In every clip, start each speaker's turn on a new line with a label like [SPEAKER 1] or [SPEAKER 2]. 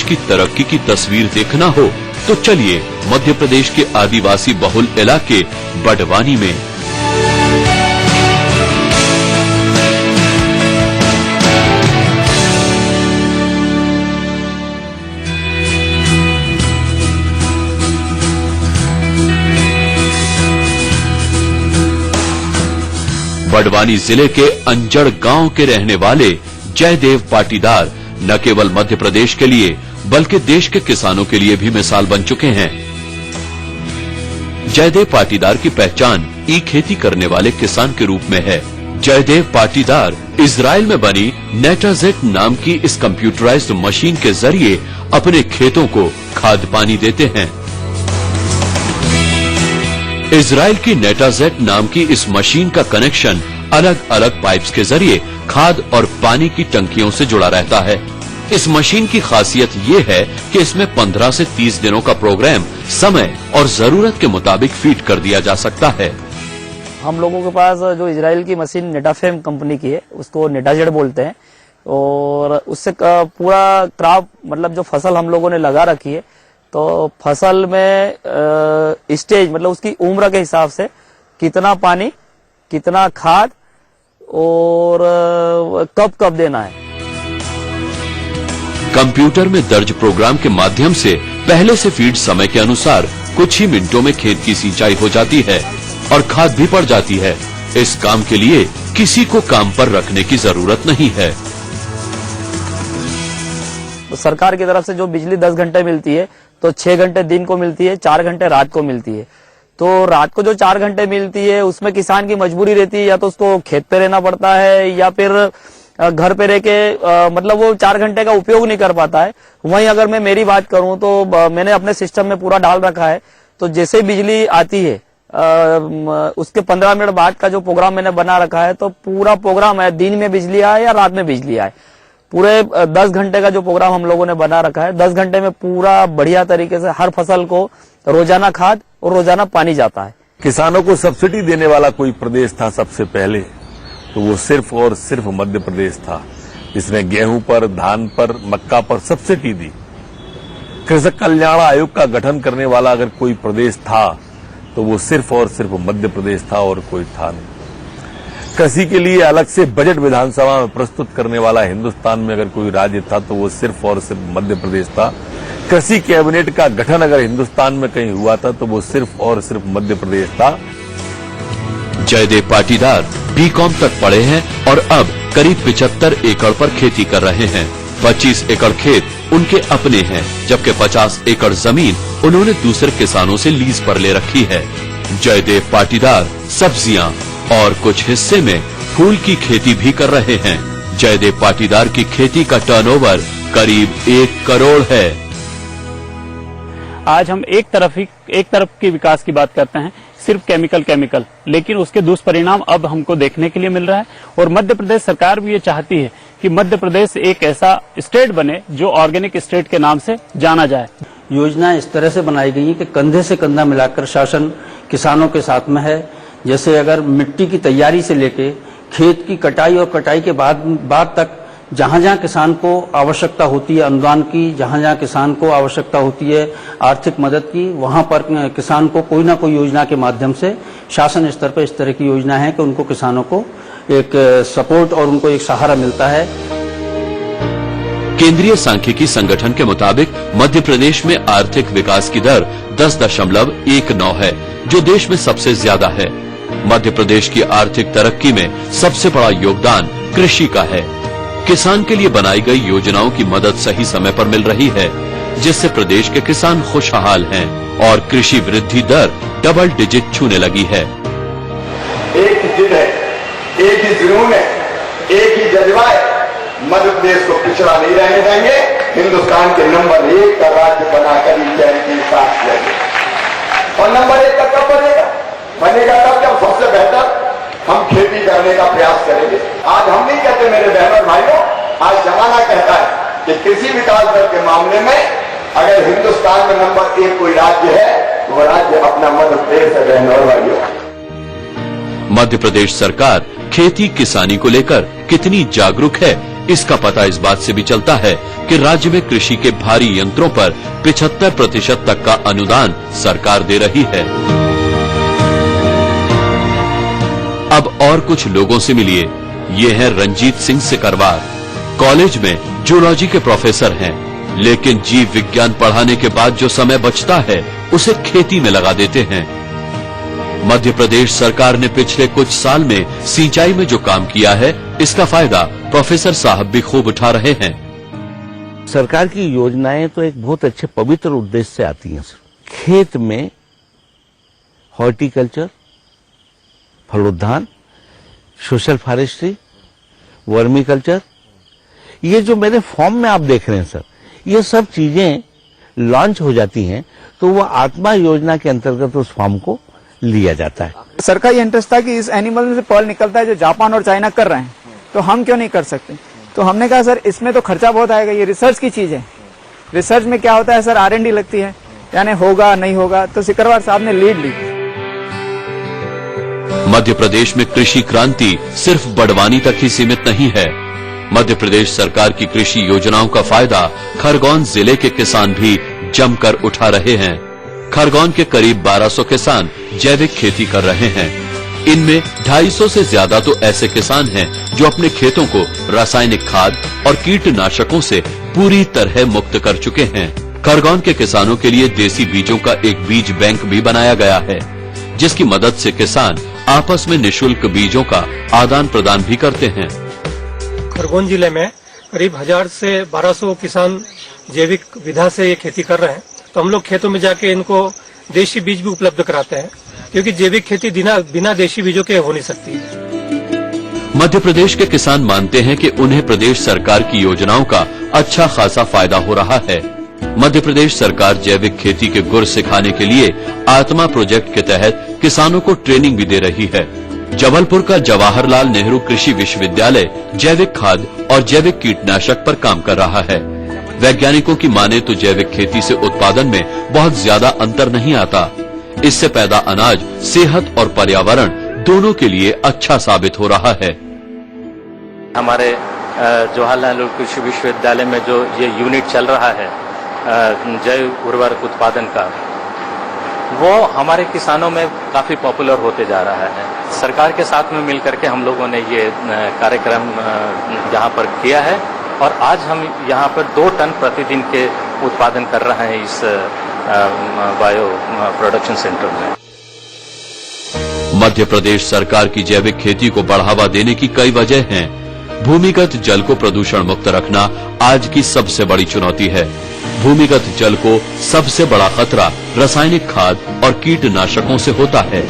[SPEAKER 1] की तरक्की की तस्वीर देखना हो तो चलिए मध्य प्रदेश के आदिवासी बहुल इलाके बड़वानी में। बड़वानी जिले के अंजड़ गांव के रहने वाले जयदेव पाटीदार न केवल मध्य प्रदेश के लिए बल्कि देश के किसानों के लिए भी मिसाल बन चुके हैं। जयदेव पाटीदार की पहचान ई खेती करने वाले किसान के रूप में है। जयदेव पाटीदार इजराइल में बनी नेटाजेट नाम की इस कंप्यूटराइज्ड मशीन के जरिए अपने खेतों को खाद पानी देते हैं। इजराइल की नेटाजेट नाम की इस मशीन का कनेक्शन अलग अलग पाइप्स के जरिए खाद और पानी की टंकियों से जुड़ा रहता है। इस मशीन की खासियत ये है कि इसमें 15 से 30 दिनों का प्रोग्राम समय और जरूरत के मुताबिक फीड कर दिया जा सकता है।
[SPEAKER 2] हम लोगों के पास जो इजराइल की मशीन नेटाफेम कंपनी की है, उसको नेटाजेट बोलते हैं, और उससे पूरा क्रॉप मतलब जो फसल हम लोगों ने लगा रखी है, तो फसल में स्टेज मतलब उसकी उम्र के हिसाब से कितना पानी, कितना खाद और कब कब देना है।
[SPEAKER 1] कंप्यूटर में दर्ज प्रोग्राम के माध्यम से पहले से फीड समय के अनुसार कुछ ही मिनटों में खेत की सिंचाई हो जाती है और खाद भी पड़ जाती है। इस काम के लिए किसी को काम पर रखने की जरूरत नहीं है।
[SPEAKER 2] सरकार की तरफ से जो बिजली 10 घंटे मिलती है, तो 6 घंटे दिन को मिलती है, 4 घंटे रात को मिलती है। तो रात को जो 4 घंटे मिलती है उसमें किसान की मजबूरी रहती है, या तो उसको खेत पे रहना पड़ता है या फिर घर पे रह के मतलब वो 4 घंटे का उपयोग नहीं कर पाता है। वहीं अगर मैं मेरी बात करूं तो मैंने अपने सिस्टम में पूरा डाल रखा है, तो जैसे बिजली आती है उसके 15 मिनट बाद का जो प्रोग्राम मैंने बना रखा है, तो पूरा प्रोग्राम है दिन में बिजली आए या रात में बिजली आए, पूरे 10 घंटे का जो प्रोग्राम हम लोगों ने बना रखा है, 10 घंटे में पूरा बढ़िया तरीके से हर फसल को रोजाना खाद और रोजाना पानी जाता है।
[SPEAKER 3] किसानों को सब्सिडी देने वाला कोई प्रदेश था सबसे पहले, तो वो सिर्फ और सिर्फ मध्य प्रदेश था, जिसने गेहूं पर, धान पर, मक्का पर सब्सिडी दी। कृषक कल्याण आयोग का गठन करने वाला अगर कोई प्रदेश था तो वो सिर्फ और सिर्फ मध्य प्रदेश था और कोई था नहीं। कृषि के लिए अलग से बजट विधानसभा में प्रस्तुत करने वाला हिंदुस्तान में अगर कोई राज्य था तो वो सिर्फ और सिर्फ मध्य प्रदेश था। कृषि कैबिनेट का गठन अगर हिंदुस्तान में कहीं हुआ था तो वो सिर्फ और सिर्फ मध्य प्रदेश था।
[SPEAKER 1] जयदेव पाटीदार बीकॉम तक पढ़े हैं और अब करीब 75 एकड़ पर खेती कर रहे हैं। 25 एकड़ खेत उनके अपने हैं, जबकि 50 एकड़ जमीन उन्होंने दूसरे किसानों से लीज पर ले रखी है। जयदेव पाटीदार सब्जियां और कुछ हिस्से में फूल की खेती भी कर रहे हैं। जयदेव पाटीदार की खेती का टर्नओवर करीब 1 करोड़ है।
[SPEAKER 4] आज हम एक तरफ के विकास की बात करते हैं, सिर्फ केमिकल, लेकिन उसके दुष्परिणाम अब हमको देखने के लिए मिल रहा है। और मध्य प्रदेश सरकार भी ये चाहती है कि मध्य प्रदेश एक ऐसा स्टेट बने जो ऑर्गेनिक स्टेट के नाम से जाना जाए।
[SPEAKER 5] योजना इस तरह से बनाई गई है कि कंधे से कंधा मिलाकर शासन किसानों के साथ में है। जैसे अगर मिट्टी की तैयारी से लेके खेत की कटाई और कटाई के बाद तक जहां जहां किसान को आवश्यकता होती है अनुदान की, जहां जहां किसान को आवश्यकता होती है आर्थिक मदद की, वहां पर किसान को कोई ना कोई योजना के माध्यम से शासन स्तर पर इस तरह की योजना है कि उनको किसानों को एक सपोर्ट और उनको एक सहारा मिलता है।
[SPEAKER 1] केंद्रीय सांख्यिकी संगठन के मुताबिक मध्य प्रदेश में आर्थिक विकास की दर 10.19 है, जो देश में सबसे ज्यादा है। मध्य प्रदेश की आर्थिक तरक्की में सबसे बड़ा योगदान कृषि का है। किसान के लिए बनाई गई योजनाओं की मदद सही समय पर मिल रही है, जिससे प्रदेश के किसान खुशहाल हैं और कृषि वृद्धि दर डबल डिजिट छूने लगी है।
[SPEAKER 6] एक ही दिन है, एक ही जुनून है, एक ही जज्बा है। मध्य प्रदेश को पिछड़ा नहीं रहने देंगे। हिंदुस्तान के नंबर 1 का राज्य बनाकर ही चैन की सांस लेंगे। और नंबर 1 का कब बनेगा तब जब सबसे बेहतर हम खेती करने का प्रयास करेंगे। आज हम नहीं कहते मेरे बहनों और भाइयों, आज जमाना कहता है कि कृषि विकास दर के मामले में अगर हिंदुस्तान में नंबर 1 कोई राज्य है तो वह राज्य अपना मध्य प्रदेश है। बहनों और भाइयों,
[SPEAKER 1] मध्य प्रदेश सरकार खेती किसानी को लेकर कितनी जागरूक है, इसका पता इस बात से भी चलता है कि राज्य में कृषि के भारी यंत्रों पर 75% तक का अनुदान सरकार दे रही है। अब और कुछ लोगों से मिलिए। ये हैं रंजीत सिंह सिकरवार। कॉलेज में जूलॉजी के प्रोफेसर हैं, लेकिन जीव विज्ञान पढ़ाने के बाद जो समय बचता है उसे खेती में लगा देते हैं। मध्य प्रदेश सरकार ने पिछले कुछ साल में सिंचाई में जो काम किया है, इसका फायदा प्रोफेसर साहब भी खूब उठा रहे हैं।
[SPEAKER 7] सरकार की योजनाएं तो एक बहुत अच्छे पवित्र उद्देश्य से आती हैं। खेत में हॉर्टिकल्चर, फलोद्यान, सोशल फॉरेस्ट्री, वर्मी कल्चर, ये जो मेरे फॉर्म में आप देख रहे हैं सर, ये सब चीजें लॉन्च हो जाती हैं तो वो आत्मा योजना के अंतर्गत उस फॉर्म को लिया जाता है।
[SPEAKER 8] सरकार ये इंटरेस्ट था कि इस एनिमल में से पर्ल निकलता है जो जापान और चाइना कर रहे हैं, तो हम क्यों नहीं कर सकते। तो हमने कहा सर इसमें तो खर्चा बहुत आएगा, ये रिसर्च की चीज है। रिसर्च में क्या होता है सर, R&D लगती है, यानी होगा नहीं होगा। तो सिकरवार साहब ने लीड ली।
[SPEAKER 1] मध्य प्रदेश में कृषि क्रांति सिर्फ बड़वानी तक ही सीमित नहीं है। मध्य प्रदेश सरकार की कृषि योजनाओं का फायदा खरगोन जिले के किसान भी जमकर उठा रहे हैं। खरगोन के करीब 1200 किसान जैविक खेती कर रहे हैं। इनमें 250 से ज्यादा तो ऐसे किसान हैं जो अपने खेतों को रासायनिक खाद और कीटनाशकों से पूरी तरह मुक्त कर चुके हैं। खरगोन के किसानों के लिए देसी बीजों का एक बीज बैंक भी बनाया गया है, जिसकी मदद से किसान आपस में निःशुल्क बीजों का आदान प्रदान भी करते हैं।
[SPEAKER 9] खरगोन जिले में करीब 1000 से 1200 किसान जैविक विधा से ये खेती कर रहे हैं। तो हम लोग खेतों में जाके इनको देशी बीज भी उपलब्ध कराते हैं, क्योंकि जैविक खेती बिना देशी बीजों के हो नहीं सकती है।
[SPEAKER 1] मध्य प्रदेश के किसान मानते हैं कि उन्हें प्रदेश सरकार की योजनाओं का अच्छा खासा फायदा हो रहा है। मध्य प्रदेश सरकार जैविक खेती के गुर सिखाने के लिए आत्मा प्रोजेक्ट के तहत किसानों को ट्रेनिंग भी दे रही है। जबलपुर का जवाहरलाल नेहरू कृषि विश्वविद्यालय जैविक खाद और जैविक कीटनाशक पर काम कर रहा है। वैज्ञानिकों की माने तो जैविक खेती से उत्पादन में बहुत ज्यादा अंतर नहीं आता। इससे पैदा अनाज सेहत और पर्यावरण दोनों के लिए अच्छा साबित हो रहा है।
[SPEAKER 10] हमारे जवाहरलाल नेहरू कृषि विश्वविद्यालय में जो ये यूनिट चल रहा है जैव उर्वरक उत्पादन का, वो हमारे किसानों में काफी पॉपुलर होते जा रहा है। सरकार के साथ में मिलकर के हम लोगों ने ये कार्यक्रम यहाँ पर किया है और आज हम यहाँ पर 2 टन प्रतिदिन के उत्पादन कर रहे हैं इस बायो प्रोडक्शन सेंटर में।
[SPEAKER 1] मध्य प्रदेश सरकार की जैविक खेती को बढ़ावा देने की कई वजह हैं। भूमिगत जल को प्रदूषण मुक्त रखना आज की सबसे बड़ी चुनौती है। भूमिगत जल को सबसे बड़ा खतरा रासायनिक खाद और कीटनाशकों से होता है,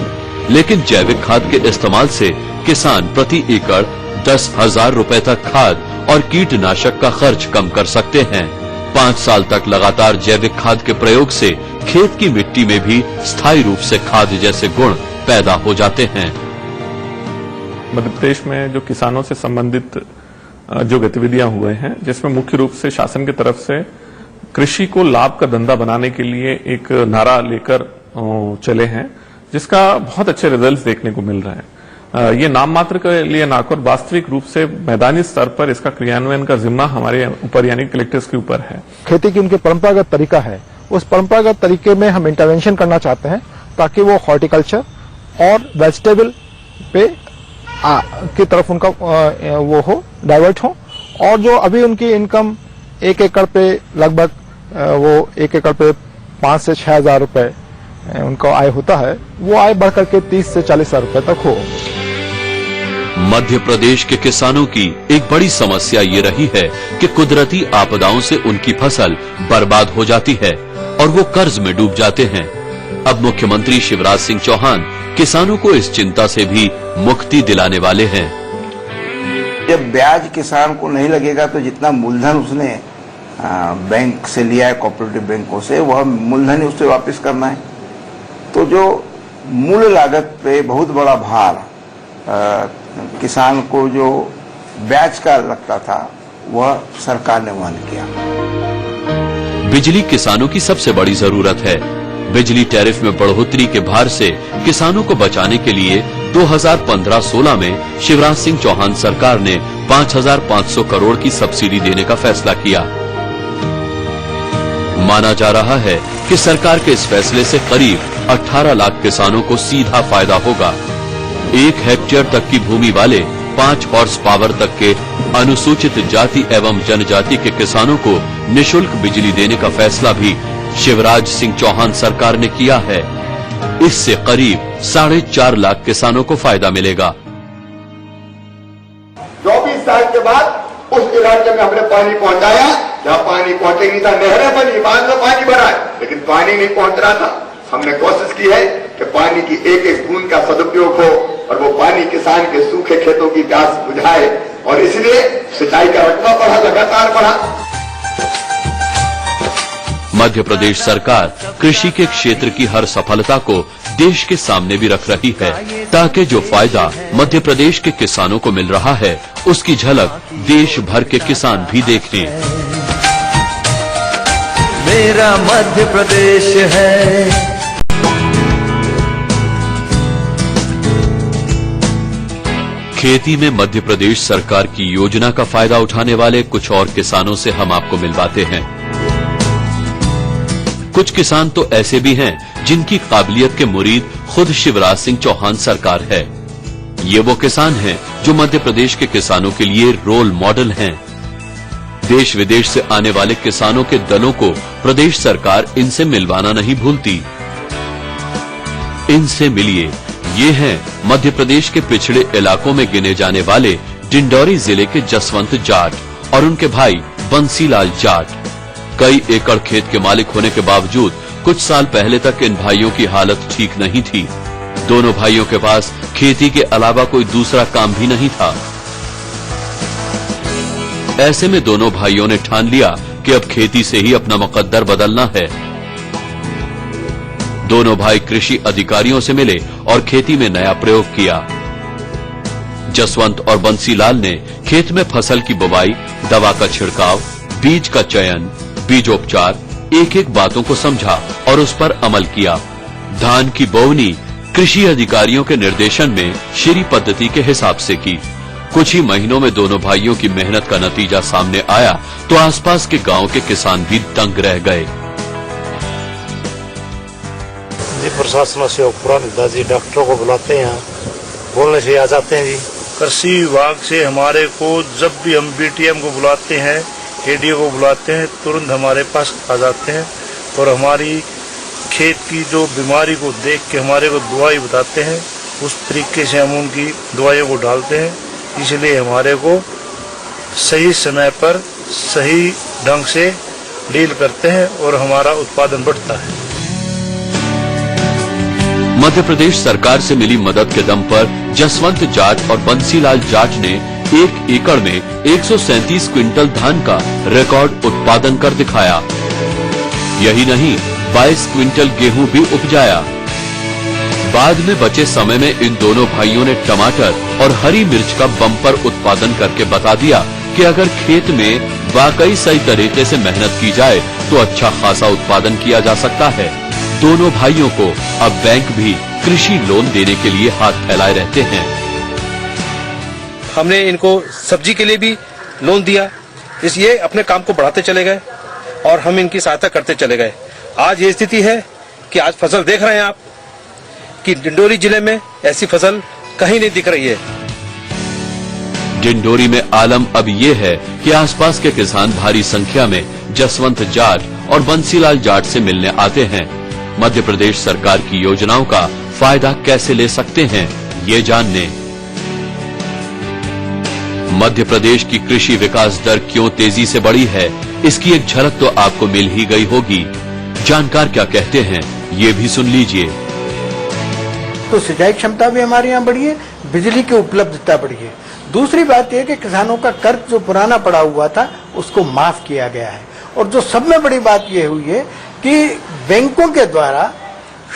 [SPEAKER 1] लेकिन जैविक खाद के इस्तेमाल से किसान प्रति एकड़ 10,000 रुपए तक खाद और कीटनाशक का खर्च कम कर सकते हैं। 5 साल तक लगातार जैविक खाद के प्रयोग से खेत की मिट्टी में भी स्थायी रूप से खाद जैसे गुण पैदा हो जाते हैं।
[SPEAKER 11] मध्य प्रदेश में जो किसानों से संबंधित जो गतिविधियां हुए हैं, जिसमें मुख्य रूप से शासन की तरफ से कृषि को लाभ का धंधा बनाने के लिए एक नारा लेकर चले हैं, जिसका बहुत अच्छे रिजल्ट्स देखने को मिल रहे हैं। ये नाम मात्र के लिए ना कर वास्तविक रूप से मैदानी स्तर पर इसका क्रियान्वयन का जिम्मा हमारे ऊपर यानी कलेक्टर्स के ऊपर है।
[SPEAKER 12] खेती की उनके परंपरागत तरीका है, उस परंपरागत तरीके में हम इंटरवेंशन करना चाहते हैं ताकि वो हॉर्टिकल्चर और वेजिटेबल पे की तरफ उनका वो हो डाइवर्ट हो, और जो अभी उनकी इनकम 1 एकड़ पे लगभग वो 1 एकड़ पे 5 से 6 हजार रुपए उनका आय होता है, वो आय बढ़ करके 30 से 40 हजार रुपए तक हो।
[SPEAKER 1] मध्य प्रदेश के किसानों की एक बड़ी समस्या ये रही है कि कुदरती आपदाओं से उनकी फसल बर्बाद हो जाती है और वो कर्ज में डूब जाते हैं। अब मुख्यमंत्री शिवराज सिंह चौहान किसानों को इस चिंता से भी मुक्ति दिलाने वाले हैं।
[SPEAKER 13] जब ब्याज किसान को नहीं लगेगा तो जितना मूलधन उसने बैंक से लिया है, कोऑपरेटिव बैंकों से, वह मूलधन ही उसे वापस करना है। तो जो मूल लागत पे बहुत बड़ा भार किसान को जो ब्याज का लगता था, वह सरकार ने वहन किया।
[SPEAKER 1] बिजली किसानों की सबसे बड़ी जरूरत है। बिजली टैरिफ में बढ़ोतरी के भार से किसानों को बचाने के लिए 2015-16 में शिवराज सिंह चौहान सरकार ने 5,500 करोड़ की सब्सिडी देने का फैसला किया। माना जा रहा है कि सरकार के इस फैसले से करीब 18 लाख किसानों को सीधा फायदा होगा। 1 हेक्टेयर तक की भूमि वाले 5 हॉर्स पावर तक के अनुसूचित जाति एवं जनजाति के किसानों को निशुल्क बिजली देने का फैसला भी शिवराज सिंह चौहान सरकार ने किया है। इससे करीब 4.5 लाख किसानों को फायदा मिलेगा।
[SPEAKER 6] 24 साल के बाद उस इलाके में हमने पानी पहुंचाया जहां पानी पहुंचे नहीं था। नहरें बनी, बांध में पानी भरा है, लेकिन पानी नहीं पहुंच रहा था। हमने कोशिश की है कि पानी की एक एक बूंद का सदुपयोग हो और वो पानी किसान के सूखे खेतों की प्यास बुझाए, और इसलिए सिंचाई का रकबा बढ़ा, लगातार बढ़ा।
[SPEAKER 1] मध्य प्रदेश सरकार कृषि के क्षेत्र की हर सफलता को देश के सामने भी रख रही है, ताकि जो फायदा मध्य प्रदेश के किसानों को मिल रहा है उसकी झलक देश भर के किसान भी देखें।
[SPEAKER 14] मेरा मध्य प्रदेश है।
[SPEAKER 1] खेती में मध्य प्रदेश सरकार की योजना का फायदा उठाने वाले कुछ और किसानों से हम आपको मिलवाते हैं। कुछ किसान तो ऐसे भी हैं जिनकी काबिलियत के मुरीद खुद शिवराज सिंह चौहान सरकार है। ये वो किसान हैं जो मध्य प्रदेश के किसानों के लिए रोल मॉडल हैं। देश विदेश से आने वाले किसानों के दलों को प्रदेश सरकार इनसे मिलवाना नहीं भूलती। इनसे मिलिए। ये हैं मध्य प्रदेश के पिछड़े इलाकों में गिने जाने वाले डिंडौरी जिले के जसवंत जाट और उनके भाई बंसीलाल जाट। कई एकड़ खेत के मालिक होने के बावजूद कुछ साल पहले तक इन भाइयों की हालत ठीक नहीं थी। दोनों भाइयों के पास खेती के अलावा कोई दूसरा काम भी नहीं था। ऐसे में दोनों भाइयों ने ठान लिया कि अब खेती से ही अपना मुकद्दर बदलना है। दोनों भाई कृषि अधिकारियों से मिले और खेती में नया प्रयोग किया। जसवंत और बंसीलाल ने खेत में फसल की बुवाई, दवा का छिड़काव, बीज का चयन, बीजोपचार, एक एक बातों को समझा और उस पर अमल किया। धान की बोवनी कृषि अधिकारियों के निर्देशन में श्री पद्धति के हिसाब से की। कुछ ही महीनों में दोनों भाइयों की मेहनत का नतीजा सामने आया तो आसपास के गांव के किसान भी दंग रह गए।
[SPEAKER 15] जी प्रशासन से पुराने दादी डॉक्टरों को बुलाते हैं, बोलने से आ जाते हैं। जी कृषि विभाग से हमारे को जब भी हम बीटीएम को बुलाते हैं, एडीओ को बुलाते हैं, तुरंत हमारे पास आ जाते हैं और हमारी खेत की जो बीमारी को देख के हमारे को दवाई बताते हैं। उस तरीके से हम उनकी दवाइयों को डालते हैं। इसलिए हमारे को सही समय पर सही ढंग से डील करते हैं और हमारा उत्पादन बढ़ता है।
[SPEAKER 1] मध्य प्रदेश सरकार से मिली मदद के दम पर जसवंत जाट और बंसीलाल जाट ने 1 एकड़ में 137 क्विंटल धान का रिकॉर्ड उत्पादन कर दिखाया। यही नहीं, 22 क्विंटल गेहूं भी उपजाया। बाद में बचे समय में इन दोनों भाइयों ने टमाटर और हरी मिर्च का बम्पर उत्पादन करके बता दिया कि अगर खेत में वाकई सही तरीके से मेहनत की जाए तो अच्छा खासा उत्पादन किया जा सकता है। दोनों भाइयों को अब बैंक भी कृषि लोन देने के लिए हाथ फैलाए रहते हैं।
[SPEAKER 16] हमने इनको सब्जी के लिए भी लोन दिया, इसलिए अपने काम को बढ़ाते चले गए और हम इनकी सहायता करते चले गए। आज ये स्थिति है कि आज फसल देख रहे हैं आप कि डिंडोरी जिले में ऐसी फसल कहीं नहीं दिख रही है।
[SPEAKER 1] डिंडोरी में आलम अब ये है कि आसपास के किसान भारी संख्या में जसवंत जाट और बंसीलाल जाट से मिलने आते हैं। मध्य प्रदेश सरकार की योजनाओं का फायदा कैसे ले सकते हैं, ये जानने। मध्य प्रदेश की कृषि विकास दर क्यों तेजी से बढ़ी है, इसकी एक झलक तो आपको मिल ही गई होगी। जानकार क्या कहते हैं, ये भी सुन लीजिए।
[SPEAKER 17] तो सिंचाई क्षमता भी हमारे यहाँ बढ़ी है, बिजली की उपलब्धता बढ़ी है। दूसरी बात यह कि किसानों का कर्ज जो पुराना पड़ा हुआ था उसको माफ किया गया है। और जो सब में बड़ी बात यह हुई है कि बैंकों के द्वारा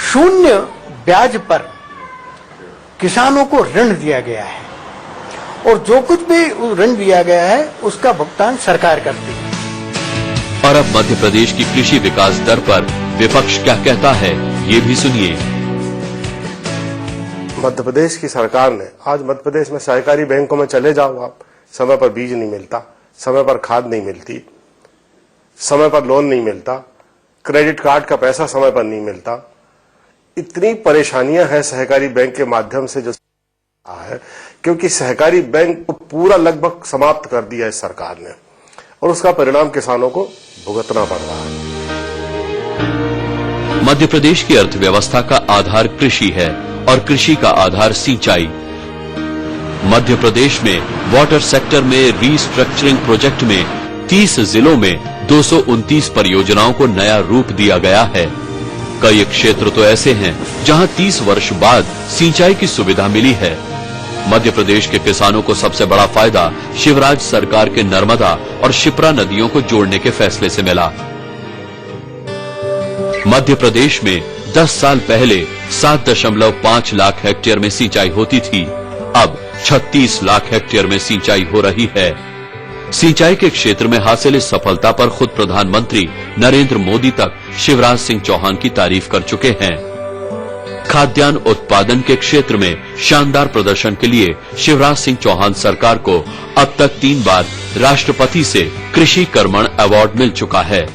[SPEAKER 17] 0 ब्याज पर किसानों को ऋण दिया गया है और जो कुछ भी ऋण दिया गया है उसका भुगतान सरकार करती है।
[SPEAKER 1] और अब मध्य प्रदेश की कृषि विकास दर पर विपक्ष क्या कहता है, ये भी सुनिए।
[SPEAKER 18] मध्य प्रदेश की सरकार ने आज मध्य प्रदेश में सहकारी बैंकों में चले जाओ आप, समय पर बीज नहीं मिलता, समय पर खाद नहीं मिलती, समय पर लोन नहीं मिलता, क्रेडिट कार्ड का पैसा समय पर नहीं मिलता। इतनी परेशानियां हैं सहकारी बैंक के माध्यम से जो है, क्योंकि सहकारी बैंक को पूरा लगभग समाप्त कर दिया है सरकार ने, और उसका परिणाम किसानों को भुगतना पड़ रहा है।
[SPEAKER 1] मध्य प्रदेश की अर्थव्यवस्था का आधार कृषि है और कृषि का आधार सिंचाई। मध्य प्रदेश में वाटर सेक्टर में रीस्ट्रक्चरिंग प्रोजेक्ट में 30 जिलों में 229 परियोजनाओं को नया रूप दिया गया है। कई क्षेत्र तो ऐसे हैं जहां 30 वर्ष बाद सिंचाई की सुविधा मिली है। मध्य प्रदेश के किसानों को सबसे बड़ा फायदा शिवराज सरकार के नर्मदा और शिप्रा नदियों को जोड़ने के फैसले से मिला। मध्य प्रदेश में 10 साल पहले 7.5 लाख हेक्टेयर में सिंचाई होती थी, अब 36 लाख हेक्टेयर में सिंचाई हो रही है। सिंचाई के क्षेत्र में हासिल इस सफलता पर खुद प्रधानमंत्री नरेंद्र मोदी तक शिवराज सिंह चौहान की तारीफ कर चुके हैं। खाद्यान्न उत्पादन के क्षेत्र में शानदार प्रदर्शन के लिए शिवराज सिंह चौहान सरकार को अब तक 3 बार राष्ट्रपति से कृषि कर्मण अवार्ड मिल चुका है।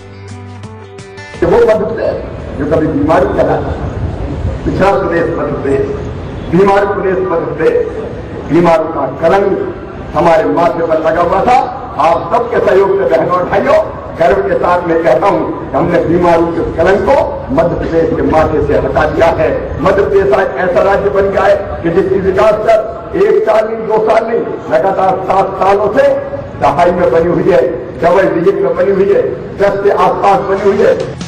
[SPEAKER 6] वो मध्य प्रदेश जो कभी बीमारी चला, पिछड़ा प्रदेश मध्य प्रदेश, बीमारी प्रदेश मध्य प्रदेश, बीमारों का कलंक हमारे माथे पर लगा हुआ था। आप सबके सहयोग से बहनों और भाइयों गर्व के साथ मैं कहता हूं, हमने बीमारों के कलंक को मध्य प्रदेश के माथे से हटा दिया है। मध्य प्रदेश आज ऐसा राज्य बन गया है कि जिसकी विकास दर 1 साल नहीं, 2 साल नहीं, लगातार 7 सालों से दहाई में बनी हुई है, डबल डिजिट में बनी हुई है, 10 के आसपास बनी हुई है।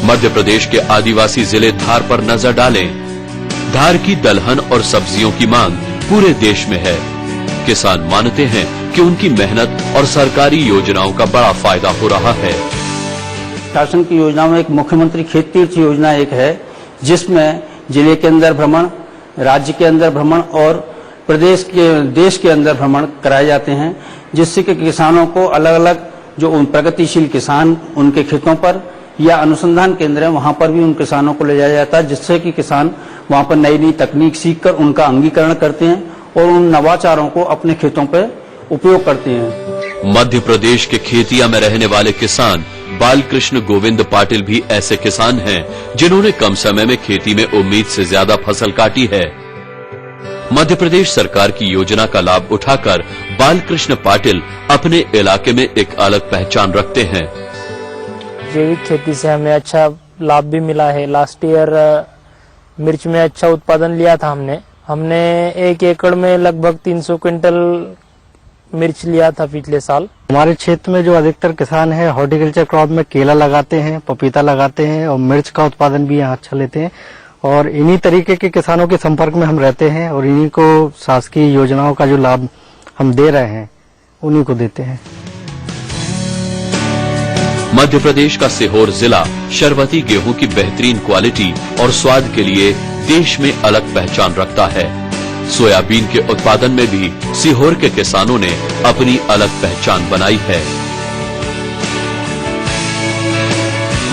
[SPEAKER 1] मध्य प्रदेश के आदिवासी जिले धार पर नजर डालें। धार की दलहन और सब्जियों की मांग पूरे देश में है। किसान मानते हैं कि उनकी मेहनत और सरकारी योजनाओं का बड़ा फायदा हो रहा है।
[SPEAKER 5] शासन की योजनाओं में एक मुख्यमंत्री खेत तीर्थ योजना एक है, जिसमें जिले के अंदर भ्रमण, राज्य के अंदर भ्रमण और देश के अंदर भ्रमण कराए जाते हैं, जिससे कि किसानों को अलग अलग जो प्रगतिशील किसान उनके खेतों पर या अनुसंधान केंद्र है वहां पर भी उन किसानों को ले जाया जाता है, जिससे कि किसान वहां पर नई नई तकनीक सीखकर उनका अंगीकरण करते हैं और उन नवाचारों को अपने खेतों पर उपयोग करते हैं।
[SPEAKER 1] मध्य प्रदेश के खेतिया में रहने वाले किसान बालकृष्ण गोविंद पाटिल भी ऐसे किसान हैं जिन्होंने कम समय में खेती में उम्मीद से ज्यादा फसल काटी है। मध्य प्रदेश सरकार की योजना का लाभ उठाकर बालकृष्ण पाटिल अपने इलाके में एक अलग पहचान रखते हैं।
[SPEAKER 19] जैविक खेती से हमें अच्छा लाभ भी मिला है। लास्ट ईयर मिर्च में अच्छा उत्पादन लिया था हमने 1 एकड़ में लगभग 300 क्विंटल मिर्च लिया था पिछले साल।
[SPEAKER 20] हमारे क्षेत्र में जो अधिकतर किसान हैं हॉर्टिकल्चर क्रॉप में केला लगाते हैं, पपीता लगाते हैं और मिर्च का उत्पादन भी यहाँ अच्छा लेते हैं, और इन्हीं तरीके के किसानों के संपर्क में हम रहते हैं और इन्हीं को शासकीय योजनाओं का जो लाभ हम दे रहे हैं उन्हीं को देते हैं।
[SPEAKER 1] मध्य प्रदेश का सीहोर जिला शरबती गेहूं की बेहतरीन क्वालिटी और स्वाद के लिए देश में अलग पहचान रखता है। सोयाबीन के उत्पादन में भी सीहोर के किसानों ने अपनी अलग पहचान बनाई है।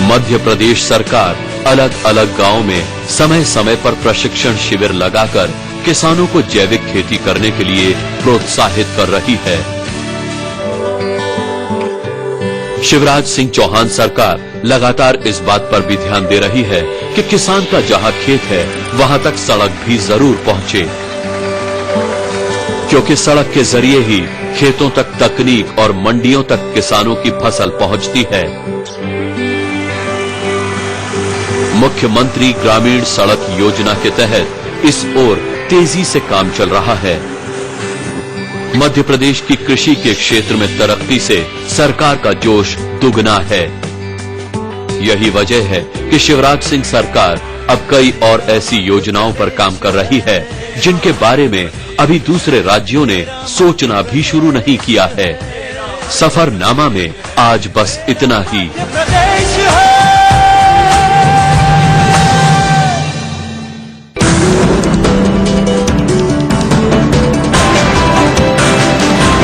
[SPEAKER 1] मध्य प्रदेश सरकार अलग अलग गांवों में समय समय पर प्रशिक्षण शिविर लगाकर किसानों को जैविक खेती करने के लिए प्रोत्साहित कर रही है। शिवराज सिंह चौहान सरकार लगातार इस बात पर भी ध्यान दे रही है कि किसान का जहां खेत है वहां तक सड़क भी जरूर पहुंचे, क्योंकि सड़क के जरिए ही खेतों तक तकनीक और मंडियों तक किसानों की फसल पहुंचती है। मुख्यमंत्री ग्रामीण सड़क योजना के तहत इस ओर तेजी से काम चल रहा है। मध्य प्रदेश की कृषि के क्षेत्र में तरक्की से सरकार का जोश दुगना है। यही वजह है कि शिवराज सिंह सरकार अब कई और ऐसी योजनाओं पर काम कर रही है जिनके बारे में अभी दूसरे राज्यों ने सोचना भी शुरू नहीं किया है। सफरनामा में आज बस इतना ही।